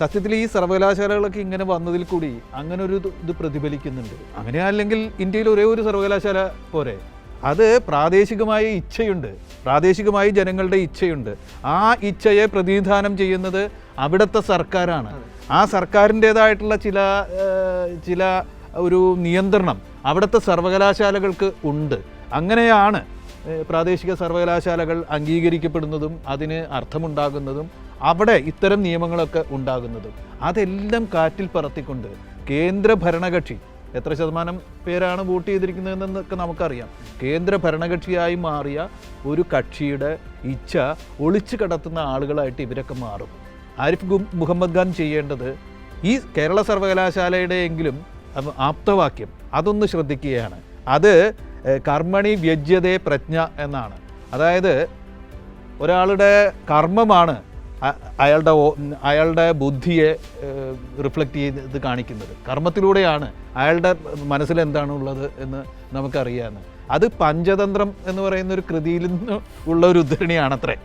സത്യത്തിൽ ഈ സർവകലാശാലകളൊക്കെ ഇങ്ങനെ വന്നതിൽ കൂടി അങ്ങനെ ഒരു ഇത് പ്രതിഫലിക്കുന്നുണ്ട്. അങ്ങനെയല്ലെങ്കിൽ ഇന്ത്യയിൽ ഒരേ ഒരു സർവകലാശാല പോരെ. അത് പ്രാദേശികമായ ഇച്ഛയുണ്ട്, പ്രാദേശികമായി ജനങ്ങളുടെ ഇച്ഛയുണ്ട്. ആ ഇച്ഛയെ പ്രതിനിധാനം ചെയ്യുന്നത് അവിടുത്തെ സർക്കാരാണ്. ആ സർക്കാരിൻ്റേതായിട്ടുള്ള ചില ഒരു നിയന്ത്രണം അവിടുത്തെ സർവകലാശാലകൾക്ക് ഉണ്ട്. അങ്ങനെയാണ് പ്രാദേശിക സർവകലാശാലകൾ അംഗീകരിക്കപ്പെടുന്നതും അതിന് അർത്ഥമുണ്ടാകുന്നതും അവിടെ ഇത്തരം നിയമങ്ങളൊക്കെ ഉണ്ടാകുന്നതും. അതെല്ലാം കാറ്റിൽ പറത്തിക്കൊണ്ട് കേന്ദ്ര ഭരണകക്ഷി എത്ര ശതമാനം പേരാണ് വോട്ട് ചെയ്തിരിക്കുന്നതെന്നൊക്കെ നമുക്കറിയാം. കേന്ദ്ര ഭരണകക്ഷിയായി മാറിയ ഒരു കക്ഷിയുടെ ഇച്ഛ ഒളിച്ചു കടത്തുന്ന ആളുകളായിട്ട് ഇവരൊക്കെ മാറും. ആരിഫ് മുഹമ്മദ് ഖാൻ ചെയ്യേണ്ടത് ഈ കേരള സർവകലാശാലയുടെ എങ്കിലും ആപ്തവാക്യം അതൊന്ന് ശ്രദ്ധിക്കുകയാണ്. അത് കർമ്മണി വ്യജ്യതേ പ്രജ്ഞ എന്നാണ്. അതായത് ഒരാളുടെ കർമ്മമാണ് അയാളുടെ ബുദ്ധിയെ റിഫ്ലക്റ്റ് ചെയ്ത് കാണിക്കുന്നത്. കർമ്മത്തിലൂടെയാണ് അയാളുടെ മനസ്സിലെന്താണുള്ളത് എന്ന് നമുക്കറിയാമെന്ന്. അത് പഞ്ചതന്ത്രം എന്ന് പറയുന്ന ഒരു കൃതിയിൽ നിന്ന് ഉള്ള ഒരു ഉദ്ധരണിയാണത്രേ.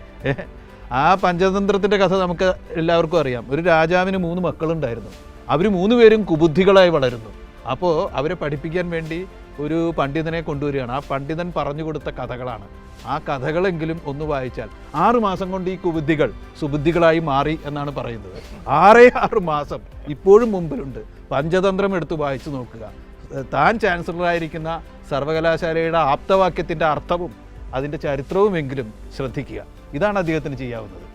ആ പഞ്ചതന്ത്രത്തിൻ്റെ കഥ നമുക്ക് എല്ലാവർക്കും അറിയാം. ഒരു രാജാവിന് 3 മക്കളുണ്ടായിരുന്നു. അവർ 3 പേരും കുബുദ്ധികളായി വളരുന്നു. അപ്പോൾ അവരെ പഠിപ്പിക്കാൻ വേണ്ടി ഒരു പണ്ഡിതനെ കൊണ്ടുവരികയാണ്. ആ പണ്ഡിതൻ പറഞ്ഞു കൊടുത്ത കഥകളാണ്. ആ കഥകളെങ്കിലും ഒന്ന് വായിച്ചാൽ 6 മാസം കൊണ്ട് ഈ കുബുദ്ധികൾ സുബുദ്ധികളായി മാറി എന്നാണ് പറയുന്നത്. 6 മാസം ഇപ്പോഴും മുമ്പിലുണ്ട്. പഞ്ചതന്ത്രം എടുത്ത് വായിച്ചു നോക്കുക. താൻ ചാൻസലറായിരിക്കുന്ന സർവകലാശാലയുടെ ആപ്തവാക്യത്തിൻ്റെ അർത്ഥവും അതിൻ്റെ ചരിത്രവുമെങ്കിലും ശ്രദ്ധിക്കുക. ഇതാണ് അദ്ദേഹത്തിന് ചെയ്യാവുന്നത്.